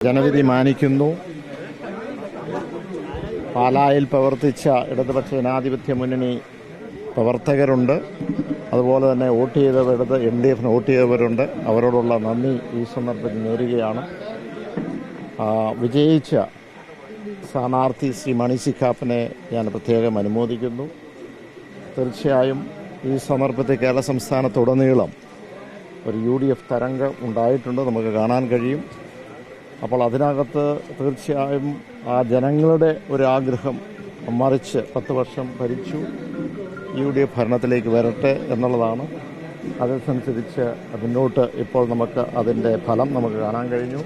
ജനവിധി മാനിക്കുന്നു. പാലായിൽ പ്രവർത്തിച്ച ഇടതുപക്ഷ ജനാധിപത്യ മുന്നണി പ്രവർത്തകരുണ്ട്. അതുപോലെ തന്നെ വോട്ട് ചെയ്തവർ LDF വോട്ട് ചെയ്തവരുണ്ട്. അവരോടുള്ള നന്ദി ഈ സന്ദർഭത്തിൽ നേരുകയാണ്. വിജയിച്ച സ്ഥാനാർത്ഥി ശ്രീ മണി സി കാപ്പനെ ഞാൻ പ്രത്യേകം അനുമോദിക്കുന്നു. തീർച്ചയായും ഈ സന്ദർഭത്തിൽ കേരള സംസ്ഥാനത്തുടനീളം ഒരു UDF തരംഗം ഉണ്ടായിട്ടുണ്ട്, നമുക്ക് കാണാൻ കഴിയും. അപ്പോൾ അതിനകത്ത് തീർച്ചയായും ആ ജനങ്ങളുടെ ഒരു ആഗ്രഹം മറിച്ച് 10 വർഷം ഭരിച്ചു UDF ഭരണത്തിലേക്ക് വരട്ടെ എന്നുള്ളതാണ്. അതനുസരിച്ച് മുന്നോട്ട് ഇപ്പോൾ നമുക്ക് അതിൻ്റെ ഫലം നമുക്ക് കാണാൻ കഴിഞ്ഞു.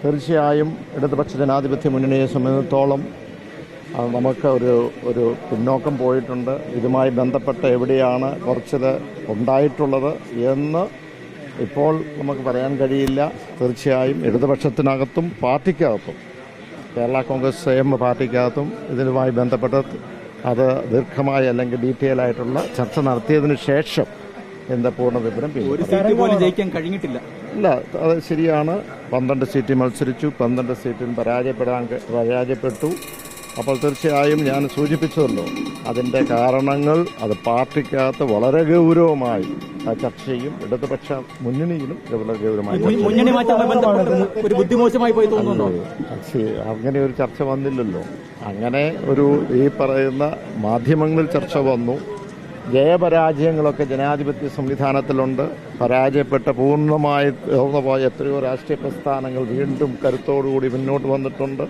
തീർച്ചയായും ഇടതുപക്ഷ ജനാധിപത്യ മുന്നണിയെ സംബന്ധിച്ചിടത്തോളം നമുക്ക് ഒരു പിന്നോക്കം പോയിട്ടുണ്ട്. ഇതുമായി ബന്ധപ്പെട്ട് എവിടെയാണ് കുറച്ചത് ഉണ്ടായിട്ടുള്ളത് എന്ന് ഇപ്പോൾ നമുക്ക് പറയാൻ കഴിയില്ല. തീർച്ചയായും ഇടതുപക്ഷത്തിനകത്തും പാർട്ടിക്കകത്തും കേരള കോൺഗ്രസ് എം പാർട്ടിക്കകത്തും ഇതിനുമായി ബന്ധപ്പെട്ട് അത് ദീർഘമായ അല്ലെങ്കിൽ ഡീറ്റെയിൽ ആയിട്ടുള്ള ചർച്ച നടത്തിയതിനു ശേഷം എന്താ പൂർണ്ണ വിവരം ജയിക്കാൻ കഴിഞ്ഞിട്ടില്ല. ഇല്ല, അത് ശരിയാണ്. 12 സീറ്റിൽ മത്സരിച്ചു, 12 സീറ്റിൽ പരാജയപ്പെട്ടു. അപ്പോൾ തീർച്ചയായും ഞാൻ സൂചിപ്പിച്ചതല്ലോ, അതിൻ്റെ കാരണങ്ങൾ അത് പാർട്ടിക്കകത്ത് വളരെ ഗൗരവമായി ചർച്ച ചെയ്യും. ഇടതുപക്ഷ മുന്നണിയിലും വളരെ ഗൗരവമായി അങ്ങനെ ഒരു ചർച്ച വന്നില്ലല്ലോ. അങ്ങനെ ഈ പറയുന്ന മാധ്യമങ്ങളിൽ ചർച്ച വന്നു. ജയപരാജയങ്ങളൊക്കെ ജനാധിപത്യ സംവിധാനത്തിലുണ്ട്. പൂർണ്ണമായി പോയ എത്രയോ രാഷ്ട്രീയ പ്രസ്ഥാനങ്ങൾ വീണ്ടും കരുത്തോടുകൂടി മുന്നോട്ട് വന്നിട്ടുണ്ട്.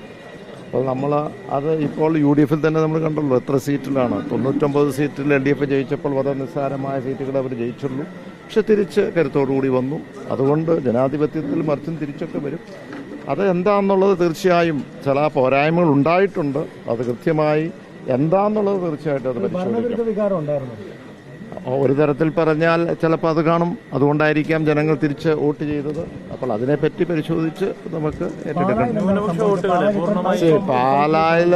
അപ്പോൾ അത് ഇപ്പോൾ UDF തന്നെ നമ്മൾ കണ്ടല്ലോ, എത്ര സീറ്റിലാണ്. 99 സീറ്റിൽ LDF ജയിച്ചപ്പോൾ വളരെ നിസ്സാരമായ സീറ്റുകൾ അവർ ജയിച്ചുള്ളൂ. പക്ഷെ തിരിച്ച് കരുത്തോടുകൂടി വന്നു. അതുകൊണ്ട് ജനാധിപത്യത്തിൽ മറിച്ചും തിരിച്ചൊക്കെ വരും. അത് എന്താണെന്നുള്ളത് തീർച്ചയായും ചില പോരായ്മകൾ ഉണ്ടായിട്ടുണ്ട്. അത് കൃത്യമായി എന്താണെന്നുള്ളത് തീർച്ചയായിട്ടും അത് പരിശോധിക്കും. ഒരു തരത്തിൽ പറഞ്ഞാൽ ചിലപ്പോൾ അത് കാണും. അതുകൊണ്ടായിരിക്കാം ജനങ്ങൾ തിരിച്ച് വോട്ട് ചെയ്തത്. അപ്പോൾ അതിനെപ്പറ്റി പരിശോധിച്ച് നമുക്ക് ഏറ്റെടുക്കണം. പാലായിൽ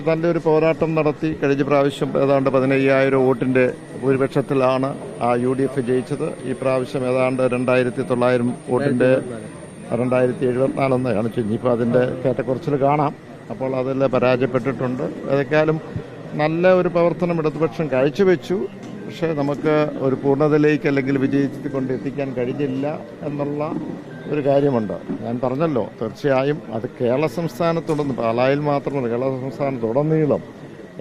തന്നെ ഒരു പോരാട്ടം നടത്തി. കഴിഞ്ഞ പ്രാവശ്യം ഏതാണ്ട് 15,000 വോട്ടിന്റെ ഭൂരിപക്ഷത്തിലാണ് UDF ജയിച്ചത്. ഈ പ്രാവശ്യം ഏതാണ്ട് 2,900 വോട്ടിന്റെ 2,074 കാണിച്ചു. ഇനിയിപ്പോൾ അതിന്റെ ഏറ്റക്കുറച്ചിൽ കാണാം. അപ്പോൾ അതിൽ പരാജയപ്പെട്ടിട്ടുണ്ട്. ഏതൊക്കെയാലും നല്ല ഒരു പ്രവർത്തനം ഇടതുപക്ഷം കാഴ്ചവെച്ചു. പക്ഷേ നമുക്ക് ഒരു പൂർണ്ണതയിലേക്ക് അല്ലെങ്കിൽ വിജയിച്ച് കൊണ്ടെത്തിക്കാൻ കഴിഞ്ഞില്ല എന്നുള്ള ഒരു കാര്യമുണ്ട്. ഞാൻ പറഞ്ഞല്ലോ, തീർച്ചയായും അത് കേരള സംസ്ഥാനത്തുടന്ന് പാലായിൽ മാത്രമല്ല കേരള സംസ്ഥാനത്തുടനീളം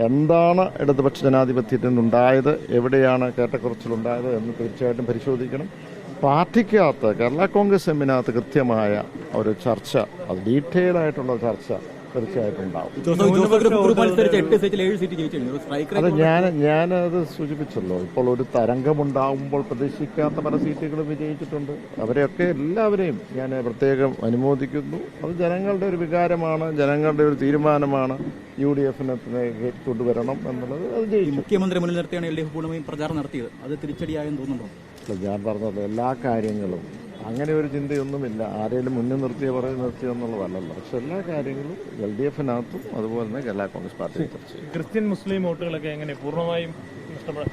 എന്താണ് ഇടതുപക്ഷ ജനാധിപത്യത്തിൽ നിന്നുണ്ടായത്, എവിടെയാണ് ഏറ്റക്കുറച്ചിലുണ്ടായത് എന്ന് തീർച്ചയായിട്ടും പരിശോധിക്കണം. പാർട്ടിക്കകത്ത് കേരള കോൺഗ്രസ് എമ്മിനകത്ത് കൃത്യമായ ഒരു ചർച്ച, അത് ഡീറ്റെയിൽ ആയിട്ടുള്ള ചർച്ച തീർച്ചയായിട്ടും ഉണ്ടാവും. അത് ഞാനത് സൂചിപ്പിച്ചല്ലോ. ഇപ്പോൾ ഒരു തരംഗമുണ്ടാകുമ്പോൾ പ്രതീക്ഷിക്കാത്ത പല സീറ്റുകളും വിജയിച്ചിട്ടുണ്ട്. അവരെയൊക്കെ എല്ലാവരെയും ഞാൻ പ്രത്യേകം അനുമോദിക്കുന്നു. അത് ജനങ്ങളുടെ ഒരു വികാരമാണ്, ജനങ്ങളുടെ ഒരു തീരുമാനമാണ്. UDF-നെ കൊണ്ടുവരണം എന്നുള്ളത് അത് ജയിച്ചു. മുഖ്യമന്ത്രി മുന്നിൽ നിർത്തിയാണ് LDF പൂർണ്ണമായും പ്രചാരണം നടത്തിയത്. അത് തിരിച്ചടിയായെന്ന് തോന്നുന്നുണ്ടോ? ഞാൻ പറഞ്ഞത് എല്ലാ കാര്യങ്ങളും അങ്ങനെ ഒരു ചിന്തയൊന്നുമില്ല. ആരെങ്കിലും മുന്നിൽ നിർത്തിയെന്നുള്ളതല്ലല്ലോ. പക്ഷെ എല്ലാ കാര്യങ്ങളും LDF-നകത്തും അതുപോലെ തന്നെ കേരള കോൺഗ്രസ് പാർട്ടി ചർച്ച ചെയ്യും. ക്രിസ്ത്യൻ മുസ്ലിം വോട്ടുകളൊക്കെ എങ്ങനെ പൂർണ്ണമായും നഷ്ടപ്പെടാം?